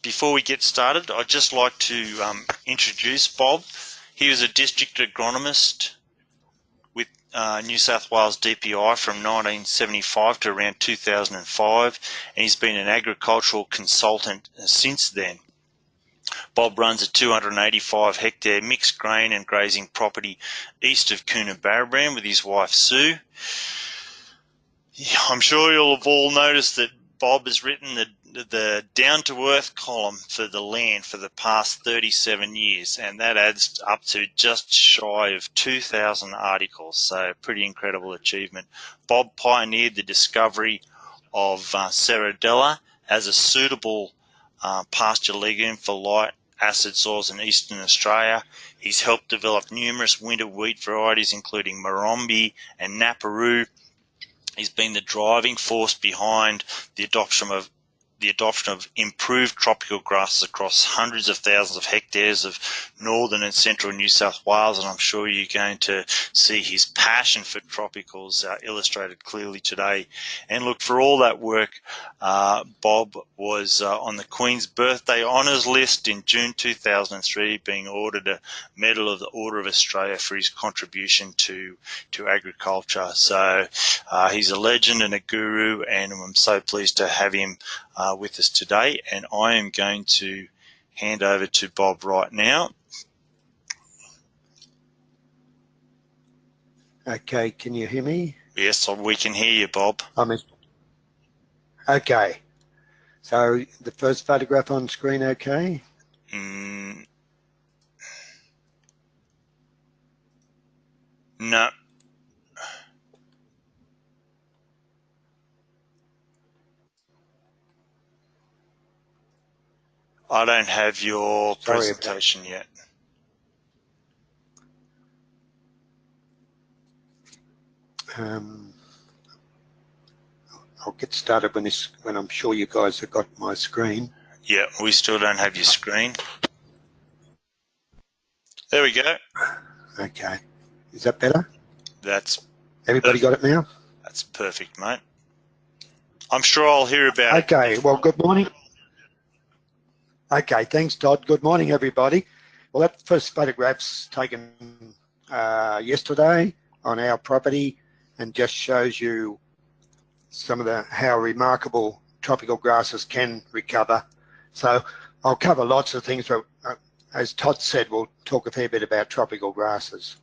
Before we get started, I'd just like to introduce Bob. He was a district agronomist with New South Wales DPI from 1975 to around 2005, and he's been an agricultural consultant since then. Bob runs a 285 hectare mixed grain and grazing property east of Coonabarabran with his wife Sue. I'm sure you'll have all noticed that Bob has written the down-to-earth column for the land for the past 37 years, and that adds up to just shy of 2,000 articles, so pretty incredible achievement. Bob pioneered the discovery of Serradella as a suitable pasture legume for light acid soils in eastern Australia. He's helped develop numerous winter wheat varieties including Morombi and Naparoo. He's been the driving force behind the adoption of improved tropical grasses across hundreds of thousands of hectares of northern and central New South Wales, and I'm sure you're going to see his passion for tropicals illustrated clearly today. And look, for all that work, Bob was on the Queen's Birthday Honours list in June 2003, being awarded a Medal of the Order of Australia for his contribution to agriculture. So he's a legend and a guru, and I'm so pleased to have him with us today, and I am going to hand over to Bob right now. Okay, can you hear me? Yes, we can hear you, Bob. Okay, so the first photograph on screen, okay? No. I don't have your presentation yet. I'll get started when I'm sure you guys have got my screen. Yeah, we still don't have your screen. There we go. Okay, is that better? That's everybody perfect. Got it now? That's perfect, mate. I'm sure I'll hear about it. Okay, well, good morning. Okay, thanks, Todd. Good morning, everybody. Well, that first photograph's taken yesterday on our property and just shows you some of how remarkable tropical grasses can recover. So I'll cover lots of things, but as Todd said, we'll talk a fair bit about tropical grasses.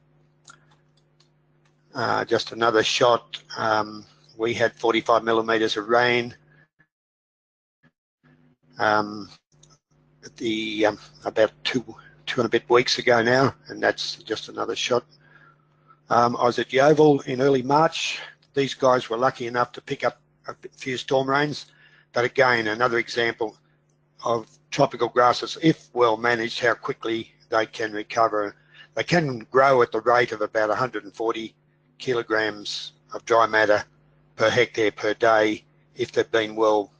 Just another shot. We had 45 millimetres of rain. About two and a bit weeks ago now, and that's just another shot. I was at Yeovil in early March. These guys were lucky enough to pick up a few storm rains, but again, another example of tropical grasses, if well managed, how quickly they can recover. They can grow at the rate of about 140 kilograms of dry matter per hectare per day if they've been well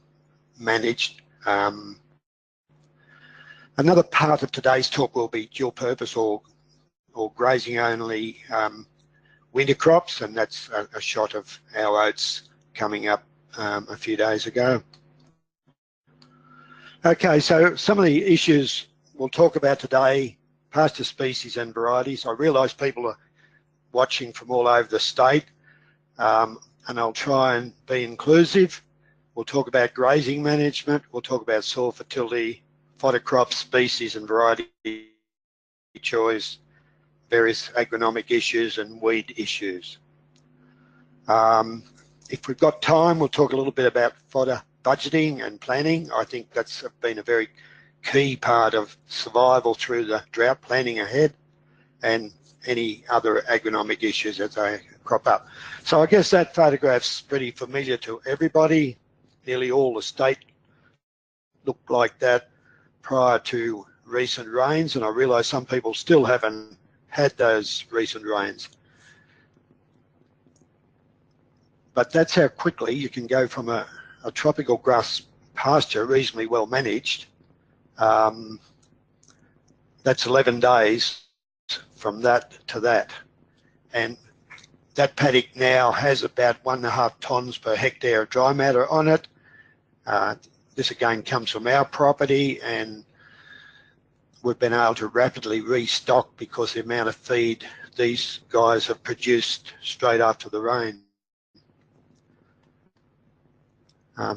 managed. Another part of today's talk will be dual purpose or grazing only winter crops, and that's a shot of our oats coming up a few days ago. Okay, so some of the issues we'll talk about today, pasture species and varieties. I realise people are watching from all over the state, and I'll try and be inclusive. We'll talk about grazing management, we'll talk about soil fertility, fodder crop species and variety choice, various agronomic issues and weed issues. If we've got time, we'll talk a little bit about fodder budgeting and planning. I think that's been a very key part of survival through the drought, planning ahead, and any other agronomic issues as they crop up. So I guess that photograph's pretty familiar to everybody. Nearly all the state looked like that prior to recent rains, and I realise some people still haven't had those recent rains. But that's how quickly you can go from a tropical grass pasture, reasonably well managed. That's 11 days from that to that. And that paddock now has about 1.5 tonnes per hectare of dry matter on it. this again comes from our property, and we've been able to rapidly restock because the amount of feed these guys have produced straight after the rain.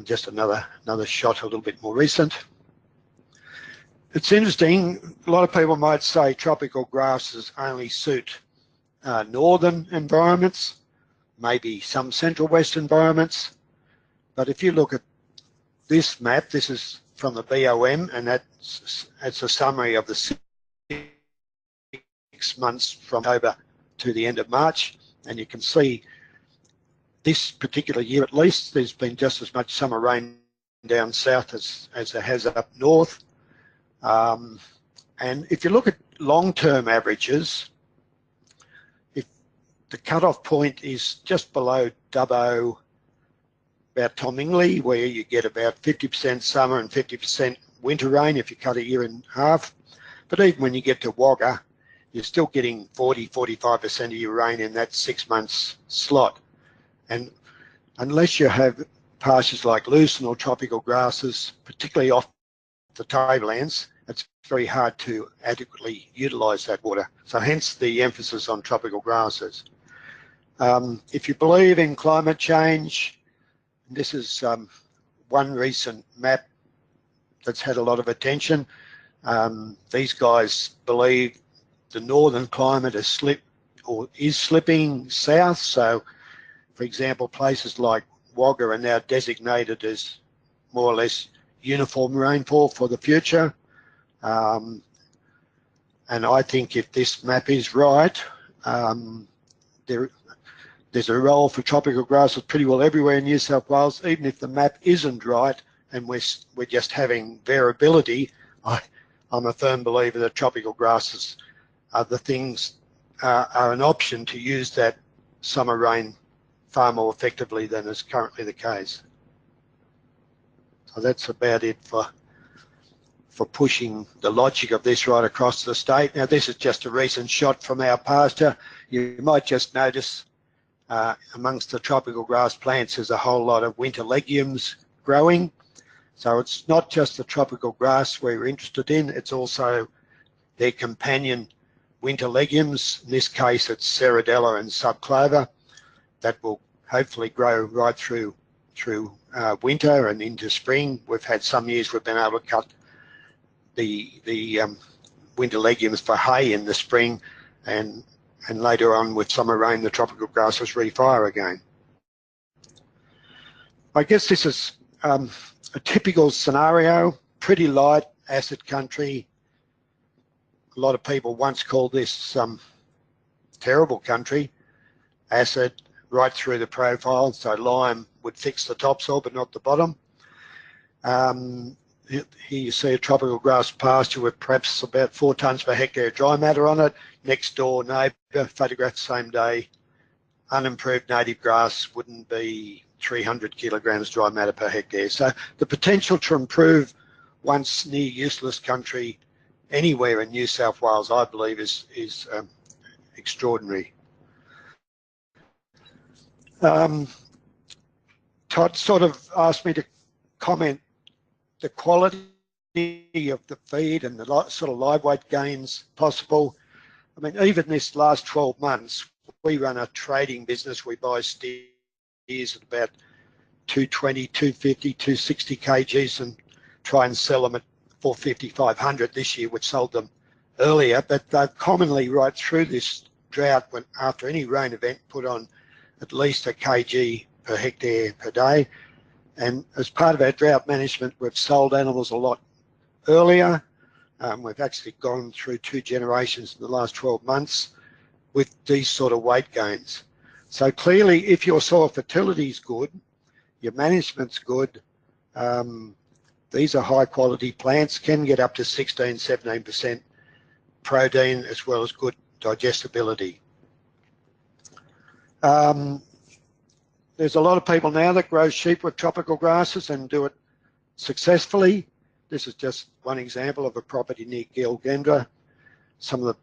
Just another shot, a little bit more recent. It's interesting, a lot of people might say tropical grasses only suit northern environments, maybe some central west environments, but if you look at this map, this is from the BOM, and that's a summary of the 6 months from October to the end of March, and you can see this particular year at least there's been just as much summer rain down south as there has up north. And if you look at long-term averages, if the cut-off point is just below Dubbo, about Tomingly, where you get about 50% summer and 50% winter rain if you cut a year in half. But even when you get to Wagga, you're still getting 40–45% of your rain in that 6 months slot. And unless you have pastures like lucerne or tropical grasses, particularly off the tablelands, it's very hard to adequately utilise that water. So hence the emphasis on tropical grasses. If you believe in climate change, this is one recent map that's had a lot of attention. These guys believe the northern climate is slipping south. So, for example, places like Wagga are now designated as more or less uniform rainfall for the future. And I think if this map is right, there's a role for tropical grasses pretty well everywhere in New South Wales, even if the map isn't right and we're just having variability. I'm a firm believer that tropical grasses are the things, are an option to use that summer rain far more effectively than is currently the case. So that's about it for pushing the logic of this right across the state. Now, this is just a recent shot from our pasture. You might just notice amongst the tropical grass plants there's a whole lot of winter legumes growing. So it's not just the tropical grass we're interested in, it's also their companion winter legumes. In this case it's ceradella and subclover that will hopefully grow right through winter and into spring. We've had some years we've been able to cut the winter legumes for hay in the spring, and later on with summer rain the tropical grasses refire again. I guess this is a typical scenario, pretty light acid country. A lot of people once called this terrible country, acid right through the profile, so lime would fix the topsoil but not the bottom. Here you see a tropical grass pasture with perhaps about 4 tonnes per hectare dry matter on it. Next door neighbour, photographed the same day, unimproved native grass wouldn't be 300 kilograms dry matter per hectare. So the potential to improve once near useless country anywhere in New South Wales, I believe, is extraordinary. Todd sort of asked me to comment the quality of the feed and the sort of live weight gains possible. I mean, even this last 12 months, we run a trading business. We buy steers at about 220, 250, 260 kgs and try and sell them at 450, 500 this year. We sold them earlier, but they've commonly right through this drought, when after any rain event, put on at least a kg per hectare per day. And as part of our drought management, we've sold animals a lot earlier. We've actually gone through 2 generations in the last 12 months with these sort of weight gains. So clearly, if your soil fertility is good, your management's good, these are high quality plants, can get up to 16, 17% protein as well as good digestibility. There's a lot of people now that grow sheep with tropical grasses and do it successfully. This is just one example of a property near Gilgendra. Some of the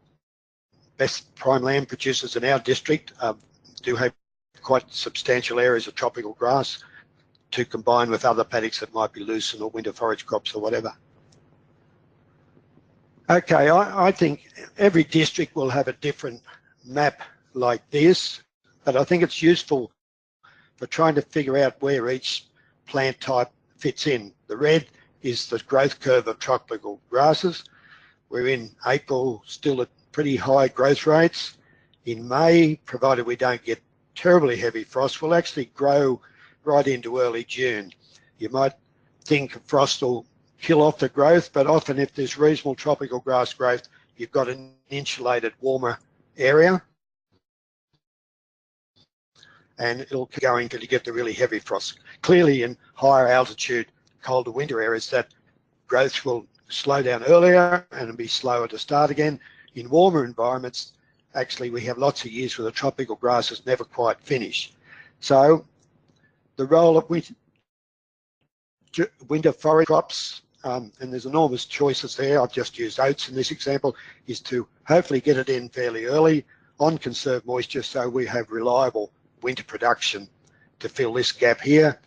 best prime land producers in our district do have quite substantial areas of tropical grass. to combine with other paddocks that might be lucerne or winter forage crops or whatever. Okay, I think every district will have a different map like this, but I think it's useful for trying to figure out where each plant type fits in. The red is the growth curve of tropical grasses. We're in April still at pretty high growth rates. In May, provided we don't get terribly heavy frost, we'll actually grow right into early June. You might think frost will kill off the growth, but often if there's reasonable tropical grass growth, you've got an insulated, warmer area, and it'll keep going until you get the really heavy frost. Clearly in higher altitude, colder winter areas, that growth will slow down earlier and it'll be slower to start again. In warmer environments, actually we have lots of years where the tropical grasses never quite finish. So the role of winter forage crops, and there's enormous choices there, I've just used oats in this example, is to hopefully get it in fairly early on conserved moisture so we have reliable winter production to fill this gap here.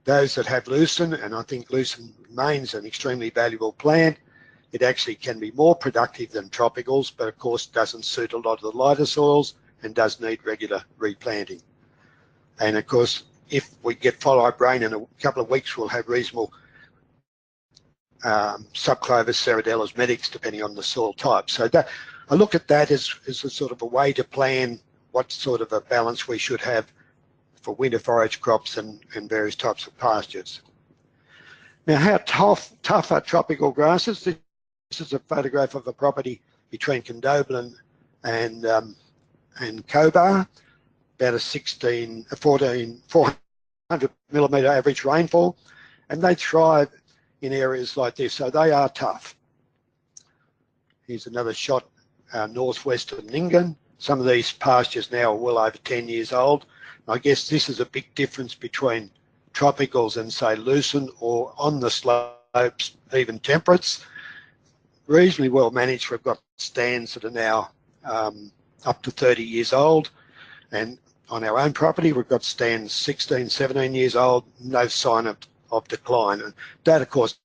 Those that have lucerne, and I think lucerne remains an extremely valuable plant, it actually can be more productive than tropicals, but of course doesn't suit a lot of the lighter soils and does need regular replanting. And of course, if we get follow-up rain in a couple of weeks, we'll have reasonable subclovus, Cerodellas, medics, depending on the soil type. So that, I look at that as a sort of a way to plan what sort of a balance we should have for winter forage crops and various types of pastures. Now, how tough are tropical grasses? This is a photograph of a property between Condobolin and Cobar, about a 400 millimetre average rainfall, and they thrive in areas like this, so they are tough. Here's another shot northwest of Nyngan. Some of these pastures now are well over 10 years old. I guess this is a big difference between tropicals and say lucerne, or on the slopes even temperates. Reasonably well managed. We've got stands that are now up to 30 years old, and on our own property we've got stands 16, 17 years old, no sign of decline. And that of course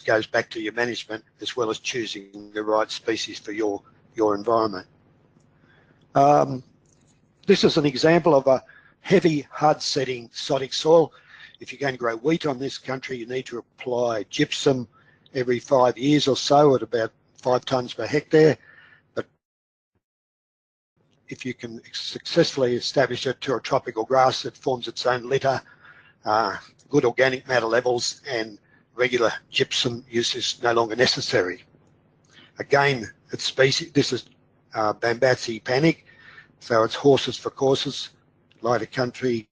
goes back to your management as well as choosing the right species for your environment. This is an example of a heavy hard setting sodic soil. If you're going to grow wheat on this country, you need to apply gypsum every 5 years or so at about 5 tonnes per hectare. But if you can successfully establish it to a tropical grass that forms its own litter, good organic matter levels, and regular gypsum use is no longer necessary. Again, it's species, this is Bambatsi panic, so it's horses for courses, lighter country.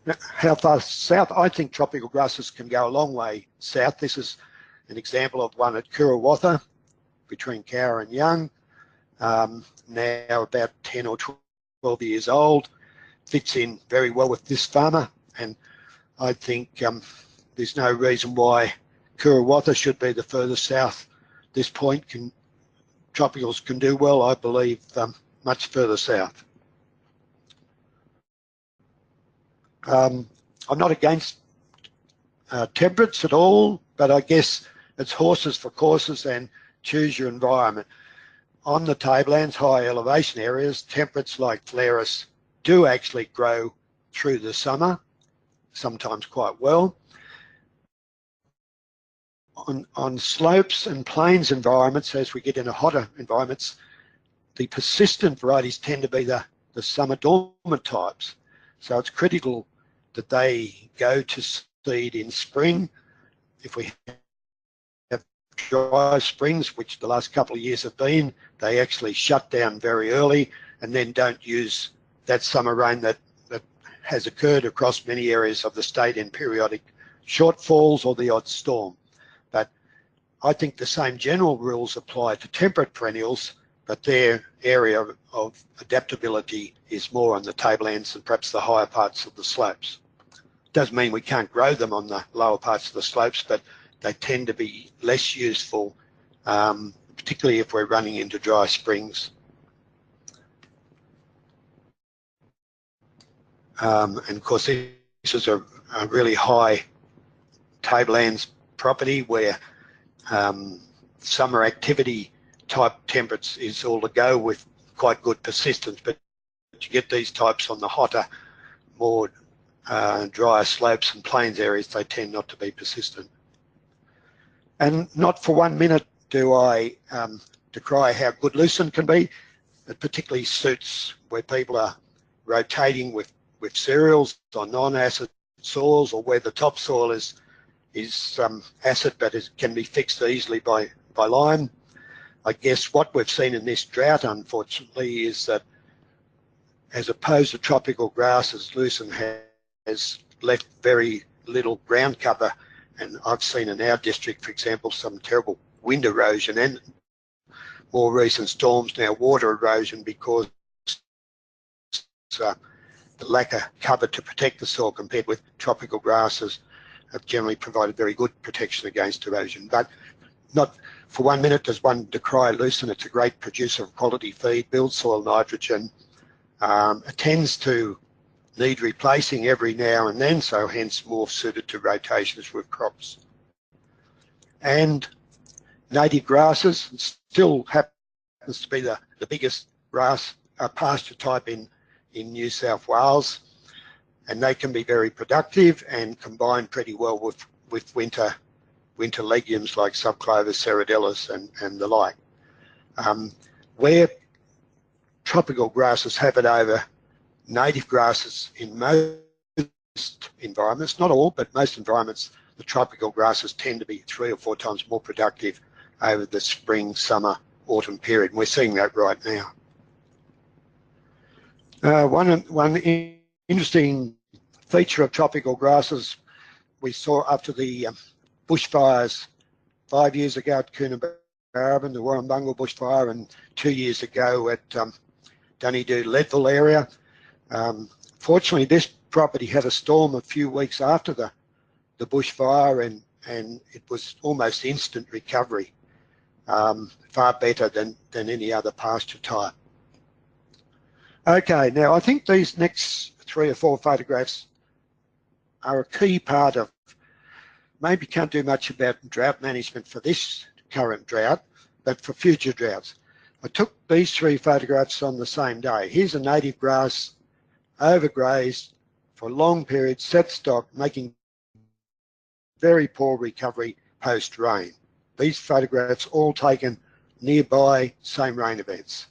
Now, how far south? I think tropical grasses can go a long way south. This is an example of one at Kurawatha, between Cowra and Young, now about 10 or 12 years old. Fits in very well with this farmer, and I think there's no reason why Kurawatha should be the further south. At this point, tropicals can do well, I believe, much further south. I'm not against temperates at all, but I guess it's horses for courses and choose your environment. On the tablelands, high elevation areas, temperates like Phleris do actually grow through the summer, sometimes quite well. On slopes and plains environments, as we get into hotter environments, the persistent varieties tend to be the summer dormant types. So it's critical that they go to seed in spring. If we have dry springs, which the last couple of years have been, they actually shut down very early and then don't use that summer rain that has occurred across many areas of the state in periodic shortfalls or the odd storm. But I think the same general rules apply to temperate perennials, but their area of adaptability is more on the tablelands and perhaps the higher parts of the slopes. Doesn't mean we can't grow them on the lower parts of the slopes, but they tend to be less useful, particularly if we're running into dry springs. And of course, this is a a really high tablelands property where summer activity type temperatures is all to go with quite good persistence, but you get these types on the hotter, more drier slopes and plains areas, they tend not to be persistent. And not for 1 minute do I decry how good lucerne can be. It particularly suits where people are rotating with cereals on non-acid soils, or where the topsoil is acid but can be fixed easily by lime. I guess what we've seen in this drought, unfortunately, is that as opposed to tropical grasses, lucerne has left very little ground cover, and I've seen in our district, for example, some terrible wind erosion and more recent storms now water erosion because the lack of cover to protect the soil compared with tropical grasses have generally provided very good protection against erosion. But not for 1 minute does one decry lucerne. It's a great producer of quality feed, builds soil nitrogen. It tends to need replacing every now and then, so hence more suited to rotations with crops. And native grasses still happens to be the biggest grass pasture type in New South Wales, and they can be very productive and combine pretty well with winter legumes like subclovus, ceredelis and the like. Where tropical grasses have it over native grasses in most environments, not all, but most environments, the tropical grasses tend to be 3 or 4 times more productive over the spring, summer, autumn period. And we're seeing that right now. One interesting feature of tropical grasses we saw after the bushfires 5 years ago at Coonabarabran, the Warrumbungle bushfire, and 2 years ago at Dunedoo Leadville area. Fortunately, this property had a storm a few weeks after the bushfire, and it was almost instant recovery, far better than any other pasture type. Okay, now I think these next 3 or 4 photographs are a key part of, maybe can't do much about drought management for this current drought, but for future droughts. I took these 3 photographs on the same day. Here's a native grass overgrazed for long periods, set stock, making very poor recovery post-rain. These photographs all taken nearby same rain events.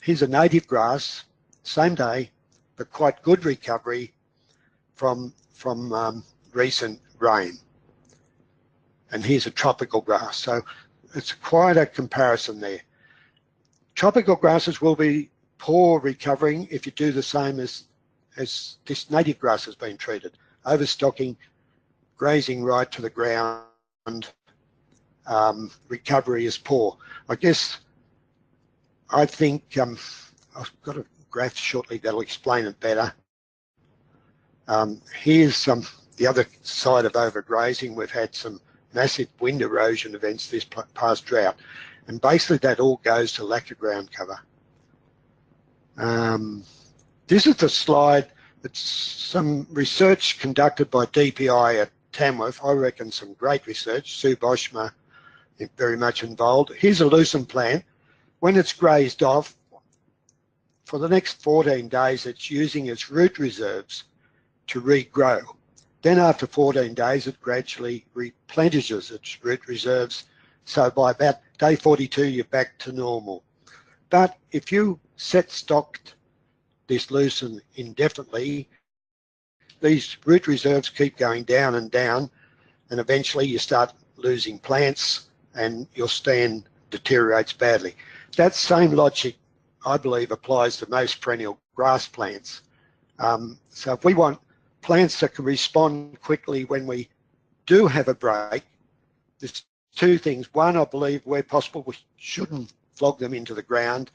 Here's a native grass, same day, but quite good recovery from recent rain. And here's a tropical grass. So it's quite a comparison there. Tropical grasses will be poor recovering if you do the same as this native grass has been treated. Overstocking, grazing right to the ground, recovery is poor. I think I've got a graph shortly that'll explain it better. Here's the other side of overgrazing. We've had some massive wind erosion events this past drought, and basically that all goes to lack of ground cover. This is the slide. It's some research conducted by DPI at Tamworth. I reckon some great research. Sue Boschma is very much involved. Here's a lucerne plant. When it's grazed off, for the next 14 days, it's using its root reserves to regrow. Then after 14 days, it gradually replenishes its root reserves. So by about day 42, you're back to normal. But if you set stocked this lucerne indefinitely, these root reserves keep going down, and eventually you start losing plants and your stand deteriorates badly. That same logic, I believe, applies to most perennial grass plants. So if we want plants that can respond quickly when we do have a break, there's 2 things. One, I believe where possible we shouldn't flog them into the ground,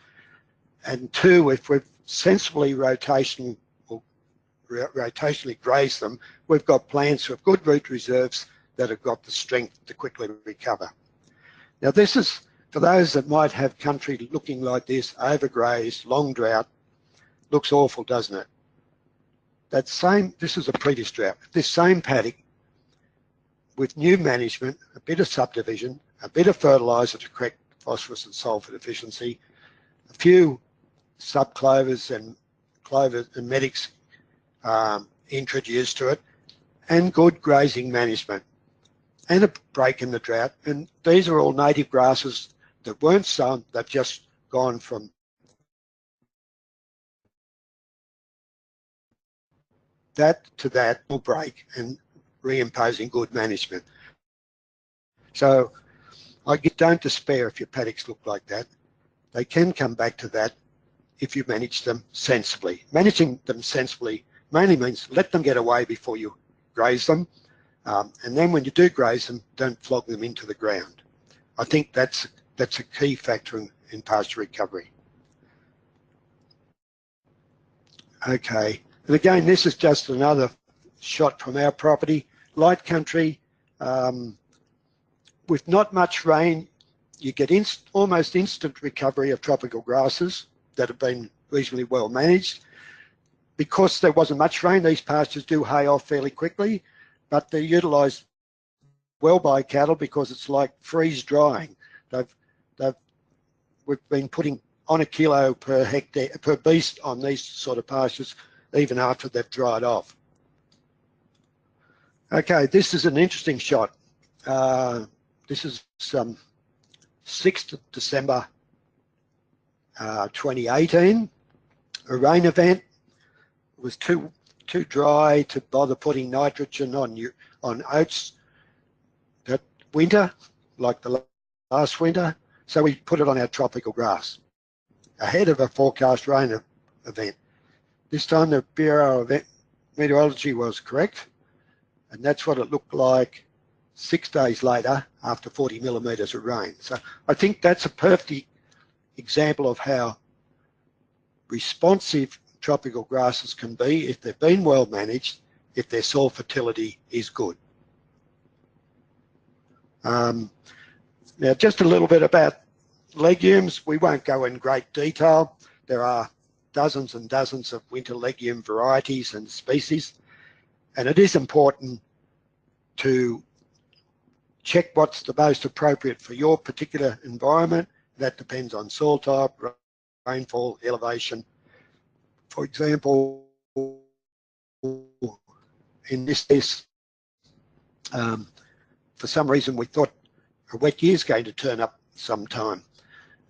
and 2, if we've sensibly rotationally graze them, we've got plants with good root reserves that have got the strength to quickly recover. Now this is for those that might have country looking like this, overgrazed, long drought. Looks awful, doesn't it? this is a previous drought, this same paddock with new management, a bit of subdivision, a bit of fertiliser to correct phosphorus and sulphur deficiency, a few subclovers and clovers and medics introduced to it, and good grazing management, and a break in the drought. And these are all native grasses that weren't sown, they've just gone from that to that will break and reimposing good management. So don't despair if your paddocks look like that. They can come back to that if you manage them sensibly. Managing them sensibly mainly means let them get away before you graze them, and then when you do graze them, don't flog them into the ground. I think that's a key factor in pasture recovery. Okay, and again, this is just another shot from our property. Light country, with not much rain, you get almost instant recovery of tropical grasses that have been reasonably well managed. Because there wasn't much rain, these pastures do hay off fairly quickly, but they're utilised well by cattle because it's like freeze drying. We've been putting on a kilo per hectare per beast on these sort of pastures even after they've dried off. Okay, this is an interesting shot. This is 6th of December 2018. A rain event. It was too dry to bother putting nitrogen on oats that winter, like the last winter. So we put it on our tropical grass ahead of a forecast rain event. This time the Bureau of Meteorology was correct, and that's what it looked like 6 days later after 40 millimetres of rain. So I think that's a perfect example of how responsive tropical grasses can be if they've been well managed, if their soil fertility is good. Now just a little bit about legumes. We won't go in great detail. There are dozens and dozens of winter legume varieties and species, and it is important to check what's the most appropriate for your particular environment. That depends on soil type, rainfall, elevation. For example, in this case, for some reason we thought a wet year is going to turn up sometime.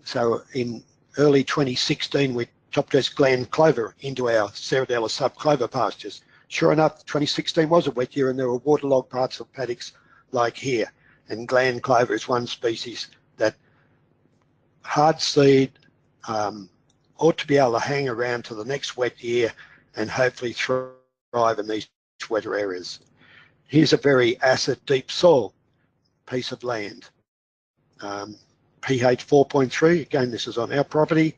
So in early 2016, we top dressed gland clover into our Ceradella subclover pastures. Sure enough, 2016 was a wet year and there were waterlogged parts of paddocks like here. And gland clover is one species that hard seed ought to be able to hang around to the next wet year and hopefully thrive in these wetter areas. Here's a very acid deep soil piece of land. pH 4.3, again this is on our property,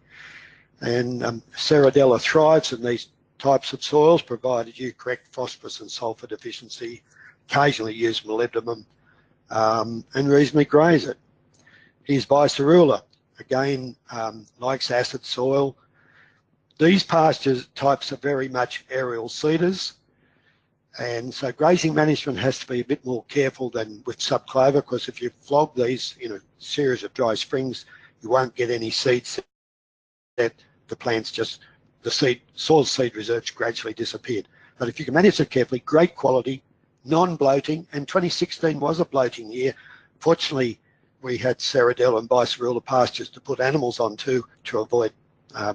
and Ceradella thrives in these types of soils provided you correct phosphorus and sulphur deficiency, occasionally use molybdenum, and reasonably graze it. Here's Bicerula, again likes acid soil. These pasture types are very much aerial seeders, and so grazing management has to be a bit more careful than with subclover, because if you flog these in a series of dry springs, you won't get any seeds. That the plants just, the soil seed reserves gradually disappeared. But if you can manage it carefully, great quality, non-bloating, and 2016 was a bloating year. Fortunately, we had Ceradella and Bicerula pastures to put animals onto to avoid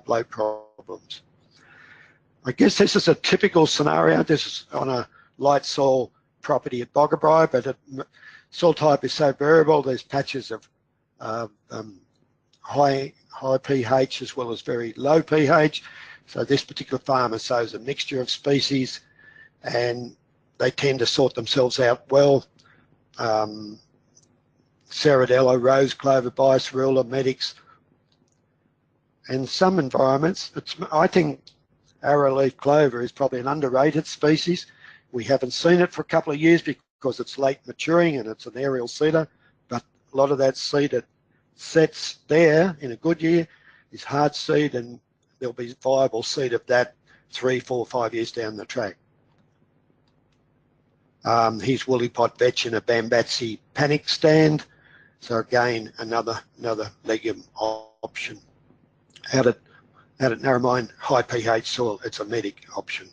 bloat problems. I guess this is a typical scenario. This is on a light soil property at Boggabri, but soil type is so variable. There's patches of high pH as well as very low pH. So this particular farmer sows a mixture of species, and they tend to sort themselves out well. Ceradella, rose clover, Bicerula, medics, and some environments. I think arrowleaf clover is probably an underrated species. We haven't seen it for a couple of years because it's late maturing and it's an aerial seeder, but a lot of that seed that sets there in a good year is hard seed, and there'll be viable seed of that 3, 4, 5 years down the track. Here's woolly pot vetch in a Bambatsi panic stand. So again, another legume option. Out at Narromine, high pH soil, it's a medic option.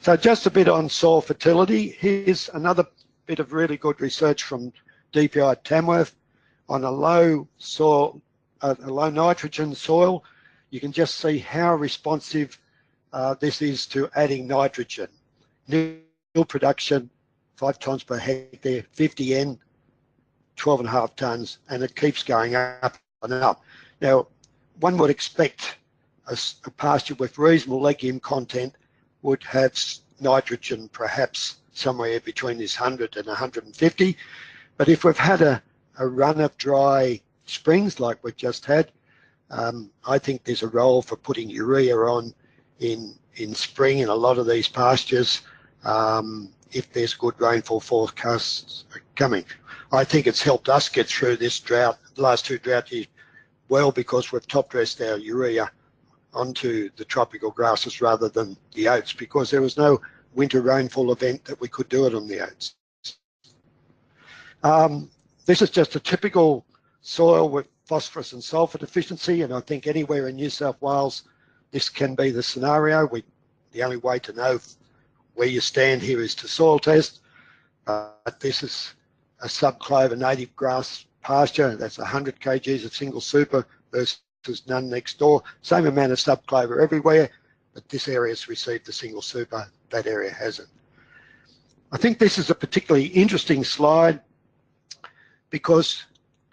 So just a bit on soil fertility. Here's another bit of really good research from DPI at Tamworth on a low soil, a low nitrogen soil. You can just see how responsive this is to adding nitrogen. Nil production, 5 tonnes per hectare, 50 N, 12.5 tonnes, and it keeps going up and up. Now, one would expect a pasture with reasonable legume content would have nitrogen perhaps somewhere between this 100 and 150. But if we've had a run of dry springs like we've just had, I think there's a role for putting urea on in spring in a lot of these pastures if there's good rainfall forecasts coming. I think it's helped us get through this drought, the last 2 drought years, well, because we've top dressed our urea onto the tropical grasses rather than the oats, because there was no winter rainfall event that we could do it on the oats. This is just a typical soil with phosphorus and sulphur deficiency, and I think anywhere in New South Wales this can be the scenario. The only way to know where you stand here is to soil test. But this is a subclover native grass pasture. That's 100 kgs of single super versus none next door. Same amount of subclover everywhere, but this area's received the single super, that area hasn't. I think this is a particularly interesting slide because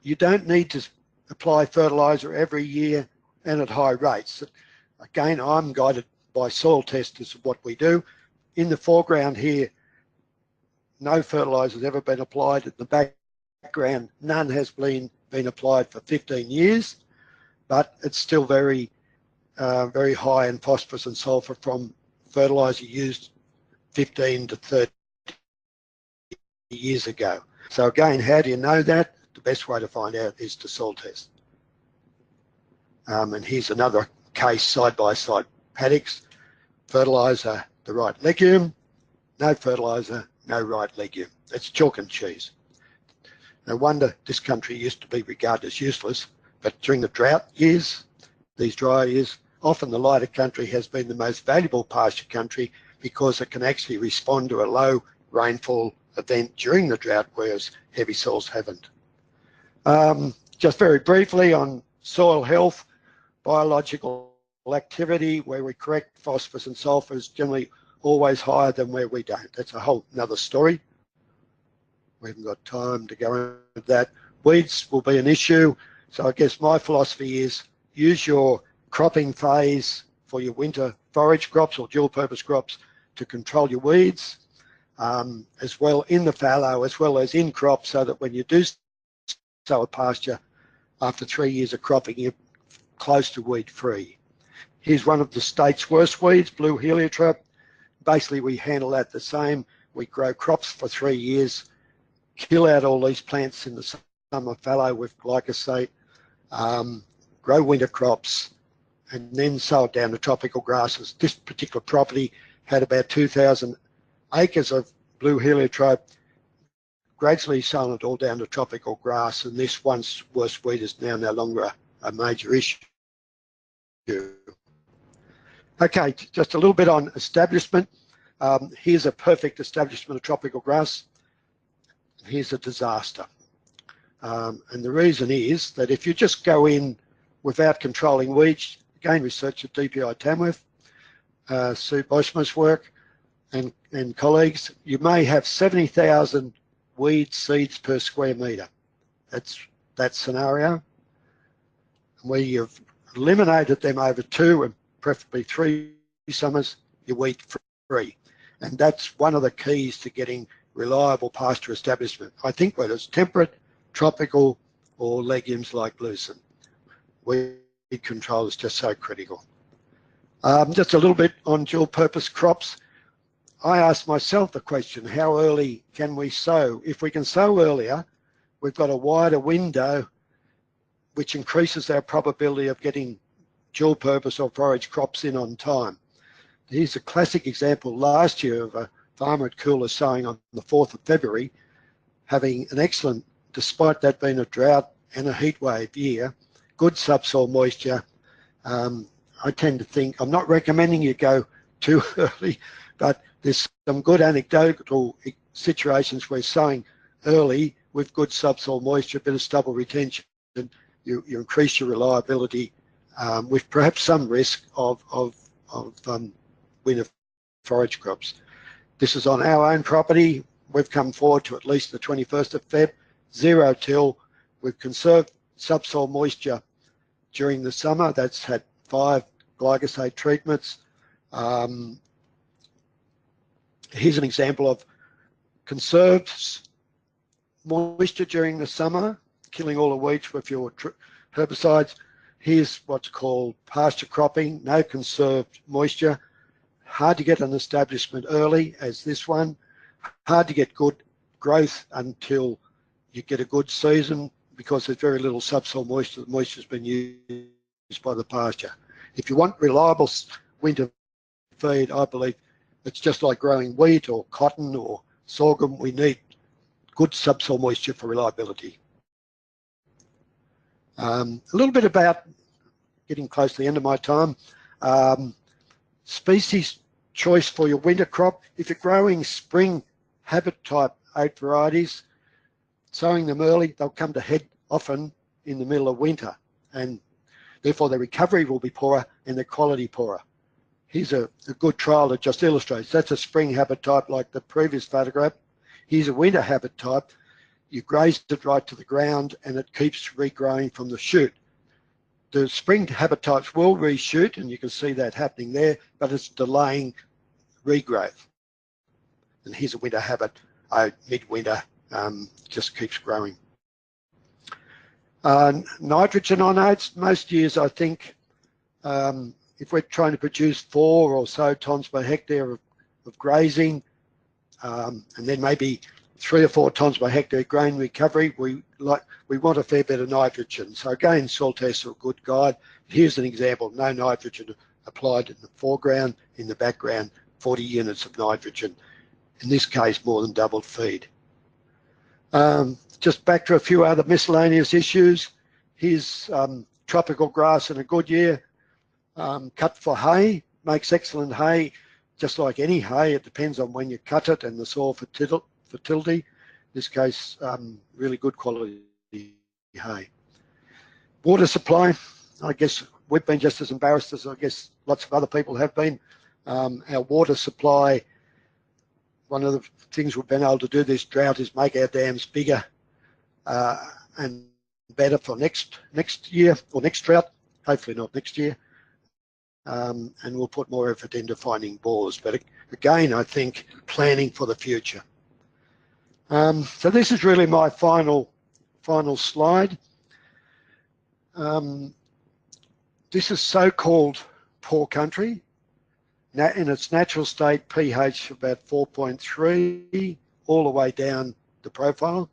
you don't need to apply fertiliser every year and at high rates. Again, I'm guided by soil test as what we do. In the foreground here, no fertiliser has ever been applied. In the background, none has been applied for 15 years, but it's still very high in phosphorus and sulphur from fertiliser used 15 to 30 years ago. So again, how do you know that? The best way to find out is to soil test. And here's another case, side-by-side paddocks. Fertiliser, the right legume. No fertiliser, no right legume. It's chalk and cheese. No wonder this country used to be regarded as useless, but during the drought years, these dry years, often the lighter country has been the most valuable pasture country because it can actually respond to a low rainfall event during the drought, whereas heavy soils haven't. Just very briefly on soil health, biological activity, where we correct phosphorus and sulphur is generally always higher than where we don't. That's a whole another story. We haven't got time to go into that. Weeds will be an issue. So I guess my philosophy is use your cropping phase for your winter forage crops or dual purpose crops to control your weeds, as well in the fallow as well as in crop, so that when you do sow a pasture after 3 years of cropping, you're close to weed free. Here's one of the state's worst weeds, blue heliotrope. Basically we handle that the same. We grow crops for 3 years, kill out all these plants in the summer fallow with glyphosate, grow winter crops, and then sow it down to tropical grasses. This particular property had about 2,000 acres of blue heliotrope, gradually sown it all down to tropical grass, and this once worst weed is now no longer a major issue. Okay, just a little bit on establishment. Here's a perfect establishment of tropical grass. Here's a disaster. And the reason is that if you just go in without controlling weeds, again, research at DPI Tamworth, Sue Boschmer's work and colleagues, you may have 70,000 weed seeds per square metre. That's that scenario. Where you've eliminated them over 2 and preferably 3 summers, you're weed free. And that's one of the keys to getting reliable pasture establishment. I think whether it's temperate, tropical, or legumes like lucerne, weed control is just so critical. Just a little bit on dual purpose crops. I asked myself the question, how early can we sow? If we can sow earlier, we've got a wider window which increases our probability of getting dual purpose or forage crops in on time. here's a classic example last year of a farmer at Cooler sowing on the 4th of February, having an excellent, despite that being a drought and a heat wave year, good subsoil moisture. I tend to think, I'm not recommending you go too early, but there's some good anecdotal situations where sowing early with good subsoil moisture, a bit of stubble retention, you increase your reliability with perhaps some risk of winter forage crops. This is on our own property. We've come forward to at least the 21st of Feb, zero till. We've conserved subsoil moisture during the summer. That's had 5 glyphosate treatments. Here's an example of conserved moisture during the summer, killing all the weeds with your herbicides. Here's what's called pasture cropping, no conserved moisture. Hard to get an establishment early as this one. Hard to get good growth until you get a good season because there's very little subsoil moisture. The moisture's been used by the pasture. If you want reliable winter feed, I believe it's just like growing wheat or cotton or sorghum. We need good subsoil moisture for reliability. A little bit about, getting close to the end of my time, species choice for your winter crop. If you're growing spring habit type oat varieties, sowing them early, they'll come to head often in the middle of winter, and therefore their recovery will be poorer and their quality poorer. Here's a good trial that just illustrates. That's a spring habit type like the previous photograph. Here's a winter habit type. You graze it right to the ground and it keeps regrowing from the shoot. The spring habit types will reshoot, and you can see that happening there, but it's delaying regrowth. And here's a winter habit, midwinter, just keeps growing. Nitrogen on oats, most years I think, if we're trying to produce 4 or so tonnes per hectare of grazing, and then maybe 3 or 4 tonnes per hectare grain recovery, we want a fair bit of nitrogen. So again, soil tests are a good guide. Here's an example, no nitrogen applied in the foreground, in the background, 40 units of nitrogen. In this case, more than doubled feed. Just back to a few other miscellaneous issues. Here's tropical grass in a good year, cut for hay, makes excellent hay. Just like any hay, it depends on when you cut it and the soil fertility. In this case, really good quality hay. Water supply, I guess we've been just as embarrassed as I guess lots of other people have been. Our water supply, one of the things we've been able to do this drought is make our dams bigger and better for next year or next drought, hopefully not next year. And we'll put more effort into finding bores. But again, I think planning for the future. So this is really my final slide. This is so-called poor country. Now, in its natural state, pH about 4.3, all the way down the profile.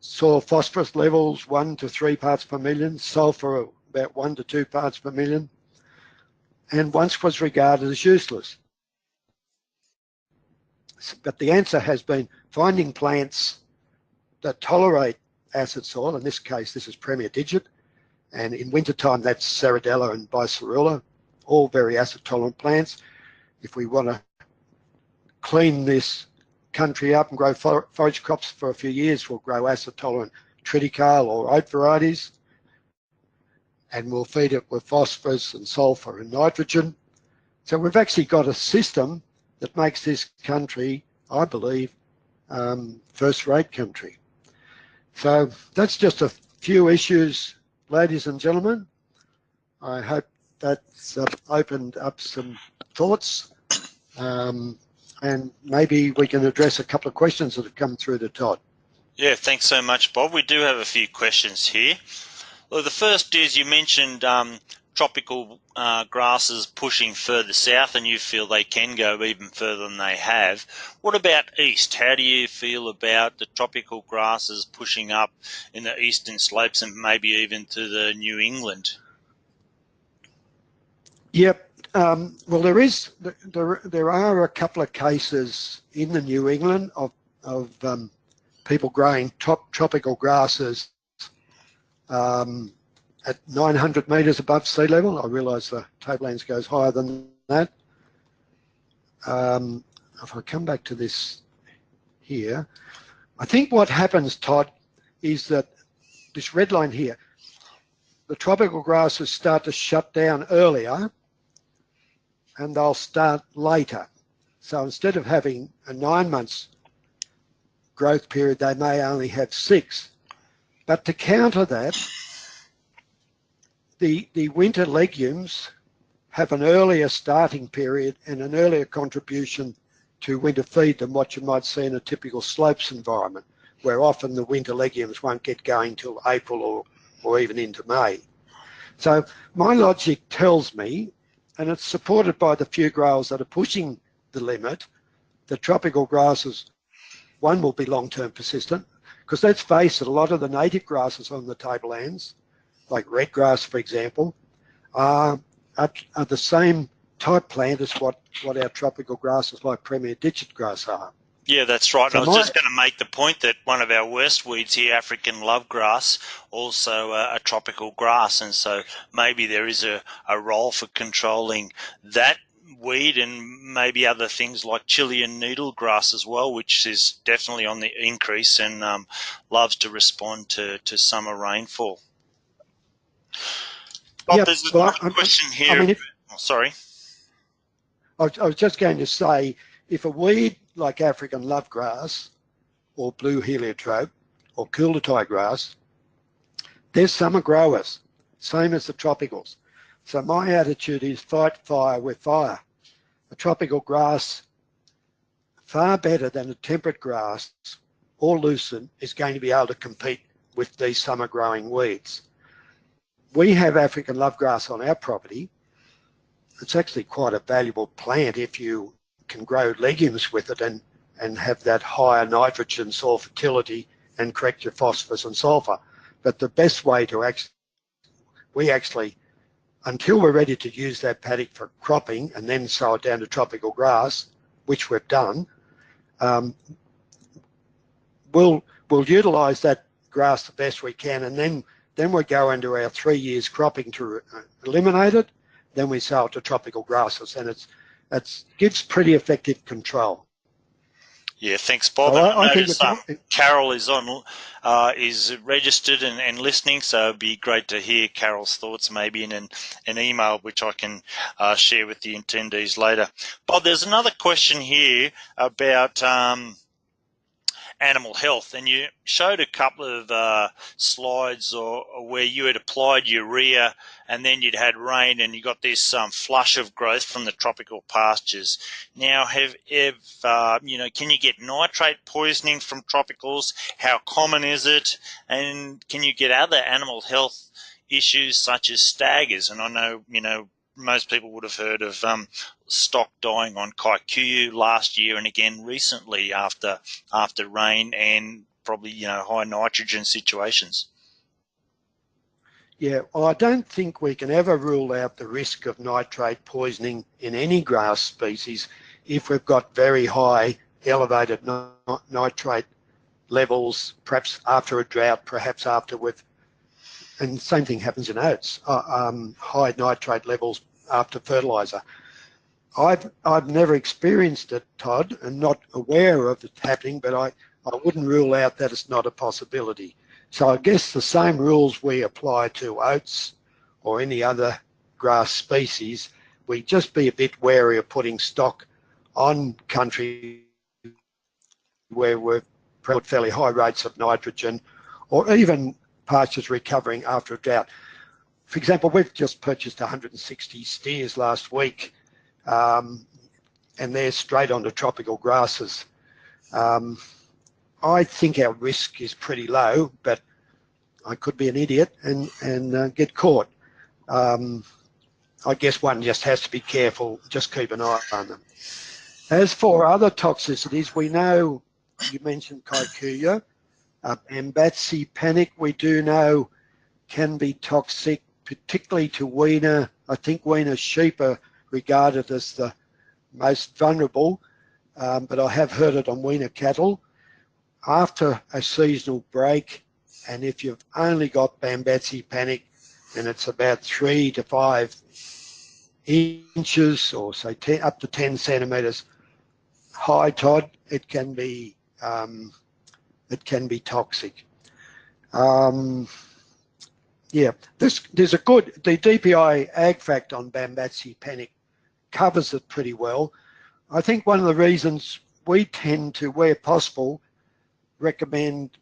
Soil phosphorus levels 1 to 3 parts per million, sulfur about 1 to 2 parts per million, and once was regarded as useless. But the answer has been finding plants that tolerate acid soil. In this case, this is Premier Digit, and in wintertime, that's Ceradella and Bicerula, all very acid tolerant plants. If we want to clean this country up and grow forage crops for a few years, we'll grow acid tolerant triticale or oat varieties, and we'll feed it with phosphorus and sulfur and nitrogen. So we've actually got a system that makes this country, I believe, first-rate country. So that's just a few issues, ladies and gentlemen. I hope that's opened up some thoughts, and maybe we can address a couple of questions that have come through to Todd. Yeah, thanks so much, Bob. We do have a few questions here. Well, the first is you mentioned tropical grasses pushing further south, and you feel they can go even further than they have. What about east? How do you feel about the tropical grasses pushing up in the eastern slopes and maybe even to the New England? Yep, Well, there are a couple of cases in the New England of people growing tropical grasses at 900 metres above sea level. I realise the tablelands goes higher than that. If I come back to this here, I think what happens, Todd, is that this red line here, the tropical grasses start to shut down earlier and they'll start later. So instead of having a 9 months growth period, they may only have 6. But to counter that, the winter legumes have an earlier starting period and an earlier contribution to winter feed than what you might see in a typical slopes environment, where often the winter legumes won't get going till April or even into May. So my logic tells me, and it's supported by the few growers that are pushing the limit, the tropical grasses, one, will be long-term persistent, because let's face it, a lot of the native grasses on the tablelands, like red grass, for example, are the same type plant as what our tropical grasses like Premier Ditchet grass are. Yeah, that's right. So and I was just going to make the point that one of our worst weeds here, African lovegrass, also a tropical grass, and so maybe there is a role for controlling that weed and maybe other things like Chilean needlegrass as well, which is definitely on the increase and loves to respond to summer rainfall. Bob, Yeah, there's well, another question here. I mean, sorry. I was just going to say, if a weed like African lovegrass or blue heliotrope or Cooldertie grass, they're summer growers, same as the tropicals. So my attitude is fight fire with fire. A tropical grass, far better than a temperate grass or lucerne, is going to be able to compete with these summer growing weeds. We have African lovegrass on our property. It's actually quite a valuable plant if you can grow legumes with it and have that higher nitrogen soil fertility and correct your phosphorus and sulfur. But the best way to actually, until we're ready to use that paddock for cropping and then sow it down to tropical grass, which we've done, we'll utilise that grass the best we can, and then we go into our 3 years cropping to eliminate it. Then we sow it to tropical grasses, and it gives pretty effective control. Yeah, thanks, Bob. So and I think noticed Carol is is registered and listening, so it'd be great to hear Carol's thoughts maybe in an email, which I can share with the attendees later. Bob, there's another question here about animal health, and you showed a couple of slides where you had applied urea and then you'd had rain and you got this flush of growth from the tropical pastures. Now, can you get nitrate poisoning from tropicals? How common is it? And can you get other animal health issues such as staggers? And I know, most people would have heard of stock dying on kikuyu last year and again recently after rain and probably high nitrogen situations. Yeah, well, I don't think we can ever rule out the risk of nitrate poisoning in any grass species if we've got very high elevated nitrate levels, perhaps after a drought, perhaps after and the same thing happens in oats, high nitrate levels after fertiliser. I've never experienced it, Todd, and not aware of it happening, but I wouldn't rule out that it's not a possibility. So I guess the same rules we apply to oats or any other grass species, we just be a bit wary of putting stock on country where we've put fairly high rates of nitrogen, or even pastures recovering after a drought. For example, we've just purchased 160 steers last week, and they're straight onto tropical grasses. I think our risk is pretty low, but I could be an idiot and get caught. I guess one just has to be careful, just keep an eye on them. As for other toxicities, we know, you mentioned kikuyu, Ambatsi panic, we do know can be toxic, particularly to weaner. I think weaner sheep are regarded as the most vulnerable, but I have heard it on weaner cattle. After a seasonal break, and if you've only got Bambatsi panic, then it's about 3 to 5 inches, or say up to 10 centimetres high, Todd. It can be toxic. Yeah, there's a good, the DPI Ag Fact on Bambatsi panic covers it pretty well. I think one of the reasons we tend to, where possible, recommend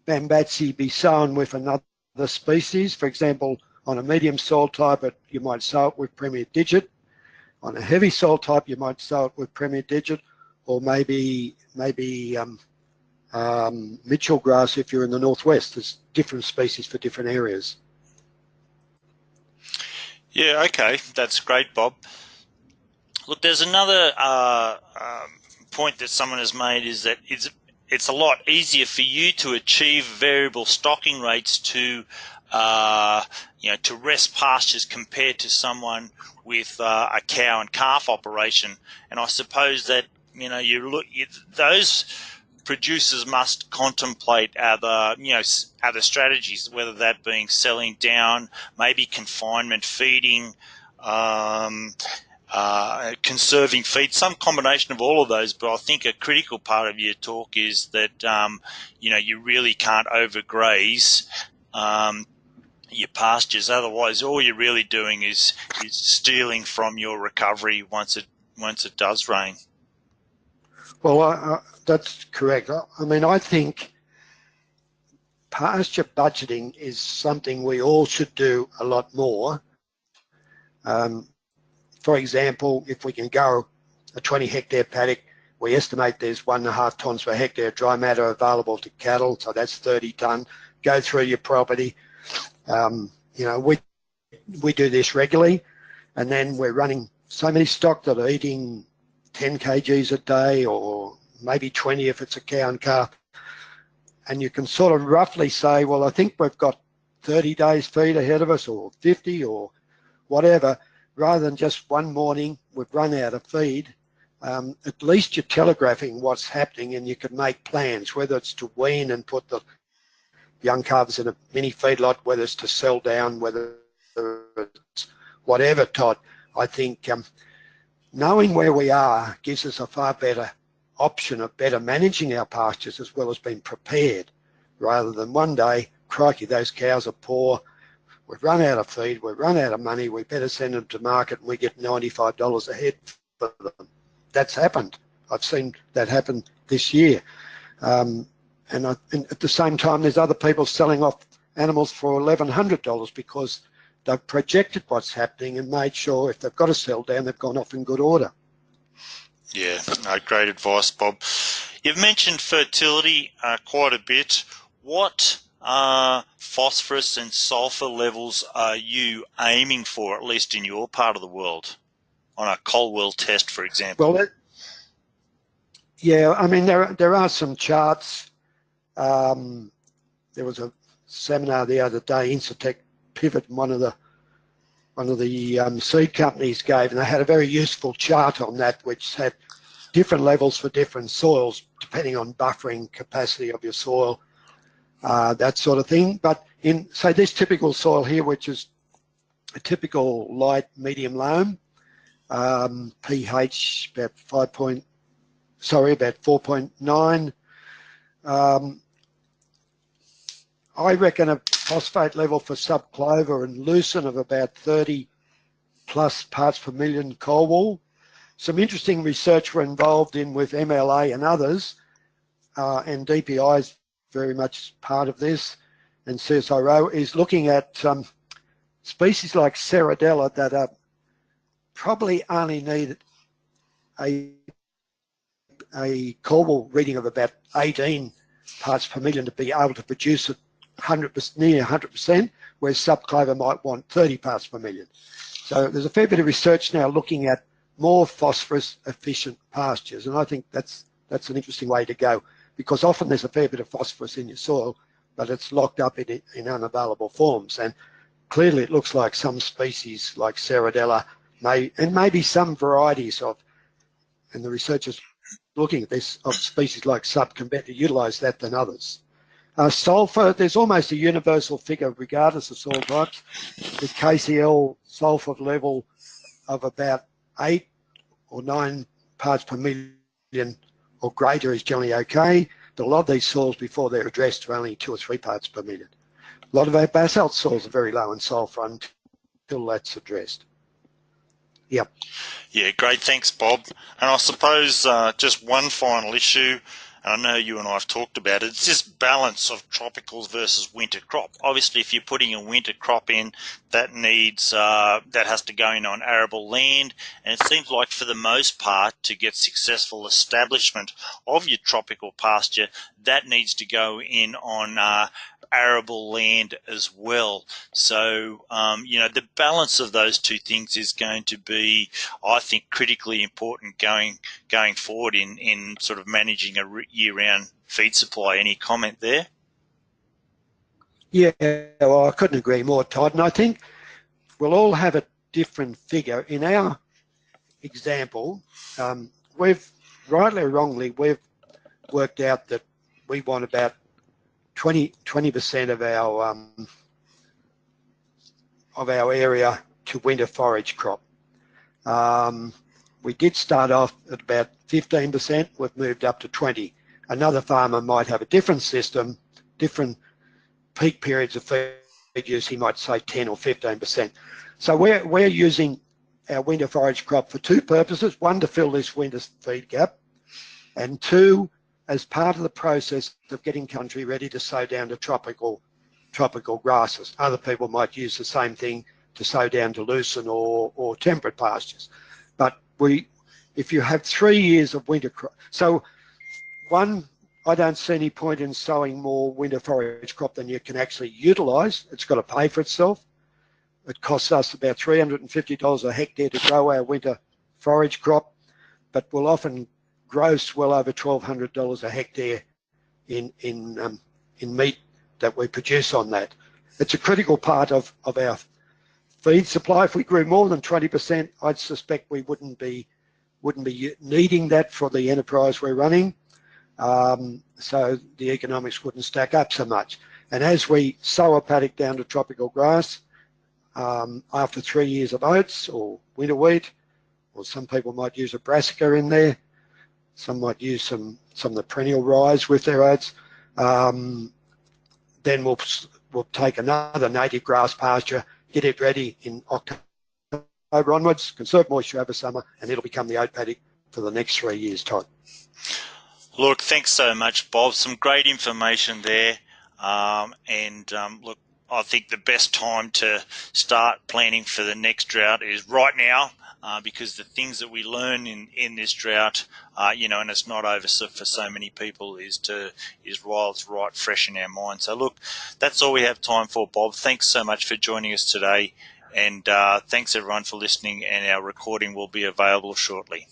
Bambatsi be sown with another species. For example, on a medium soil type, you might sow it with Premier Digit. On a heavy soil type, you might sow it with Premier Digit, or maybe Mitchell grass if you're in the northwest. There's different species for different areas. Yeah, okay, that's great, Bob. Look, there's another point that someone has made, is that it's a lot easier for you to achieve variable stocking rates to to rest pastures compared to someone with a cow and calf operation. And I suppose that those producers must contemplate other strategies, whether that being selling down, maybe confinement feeding, conserving feed, some combination of all of those. But I think a critical part of your talk is that you really can't overgraze your pastures. Otherwise, all you're really doing is stealing from your recovery once it does rain. Well, that's correct. I mean, I think pasture budgeting is something we all should do a lot more. For example, if we can go a 20 hectare paddock, we estimate there's 1.5 tonnes per hectare dry matter available to cattle, so that's 30 tonne. Go through your property. We do this regularly, and then we're running so many stock that are eating 10 kgs a day, or maybe 20 if it's a cow and calf. And you can sort of roughly say, well, I think we've got 30 days feed ahead of us, or 50 or whatever, rather than just one morning we've run out of feed. At least you're telegraphing what's happening, and you can make plans, whether it's to wean and put the young calves in a mini feedlot, whether it's to sell down, whether it's whatever, Todd. I think knowing where we are gives us a far better option of better managing our pastures, as well as being prepared, rather than one day, crikey, those cows are poor, we've run out of feed, we've run out of money, we better send them to market and we get $95 a head for them. That's happened. I've seen that happen this year. And at the same time, there's other people selling off animals for $1,100 because they've projected what's happening and made sure if they've got to sell down, they've gone off in good order. Yeah, no, great advice, Bob. You've mentioned fertility quite a bit. What phosphorus and sulfur levels are you aiming for, at least in your part of the world, on a Colwell test, for example? Well, yeah, I mean, there are some charts. There was a seminar the other day, Incitec Pivot, one of the seed companies gave, and they had a very useful chart on that, which had different levels for different soils, depending on buffering capacity of your soil, that sort of thing. But in, say, this typical soil here, which is a typical light medium loam, pH about 4.9. I reckon a phosphate level for subclover and lucerne of about 30 plus parts per million Colwell. Some interesting research we're involved in with MLA and others, and DPI is very much part of this, and CSIRO is looking at species like Ceradella that are probably only need a Colwell reading of about 18 parts per million to be able to produce it 100%, near 100%, whereas subclover might want 30 parts per million. So there's a fair bit of research now looking at more phosphorus efficient pastures, and I think that's an interesting way to go, because often there's a fair bit of phosphorus in your soil, but it's locked up in unavailable forms. And clearly it looks like some species like Ceradella and maybe some varieties of, and the researchers looking at this, of species like sub can better utilise that than others. Sulphur, there's almost a universal figure regardless of soil types. The KCl sulphur level of about 8 or 9 parts per million or greater is generally okay. But a lot of these soils, before they're addressed, are only 2 or 3 parts per million. A lot of our basalt soils are very low in sulphur until that's addressed. Yep. Yeah, great. Thanks, Bob. And I suppose just one final issue, and I know you and I have talked about it, it's this balance of tropicals versus winter crop. Obviously, if you're putting a winter crop in, that needs that has to go in on arable land, and it seems like for the most part, to get successful establishment of your tropical pasture, that needs to go in on arable land as well. So, the balance of those two things is going to be, I think, critically important going forward in sort of managing a year-round feed supply. Any comment there? Yeah, well, I couldn't agree more, Todd. And I think we'll all have a different figure. In our example, we've, rightly or wrongly, we've worked out that we want about 20% of our area to winter forage crop. We did start off at about 15%. We've moved up to 20. Another farmer might have a different system, different peak periods of feed use. He might say 10 or 15%. So we're using our winter forage crop for 2 purposes: one, to fill this winter feed gap, and 2, as part of the process of getting country ready to sow down to tropical grasses. Other people might use the same thing to sow down to lucerne or temperate pastures. But if you have 3 years of winter crop, so one, I don't see any point in sowing more winter forage crop than you can actually utilise. It's got to pay for itself. It costs us about $350 a hectare to grow our winter forage crop, but we'll often gross well over $1,200 a hectare in meat that we produce on that. It's a critical part of our feed supply. If we grew more than 20%, I'd suspect we wouldn't be needing that for the enterprise we're running. So the economics wouldn't stack up so much. And as we sow a paddock down to tropical grass, after 3 years of oats or winter wheat, or some people might use a brassica in there, some might use some of the perennial rye with their oats, then we'll take another native grass pasture, get it ready in October onwards, conserve moisture over summer, and it'll become the oat paddock for the next 3 years' time. Look, thanks so much, Bob. Some great information there. Look, I think the best time to start planning for the next drought is right now, because the things that we learn in this drought, and it's not over for so many people, is while it's right fresh in our minds. So look, that's all we have time for, Bob. Thanks so much for joining us today, and thanks everyone for listening, and our recording will be available shortly.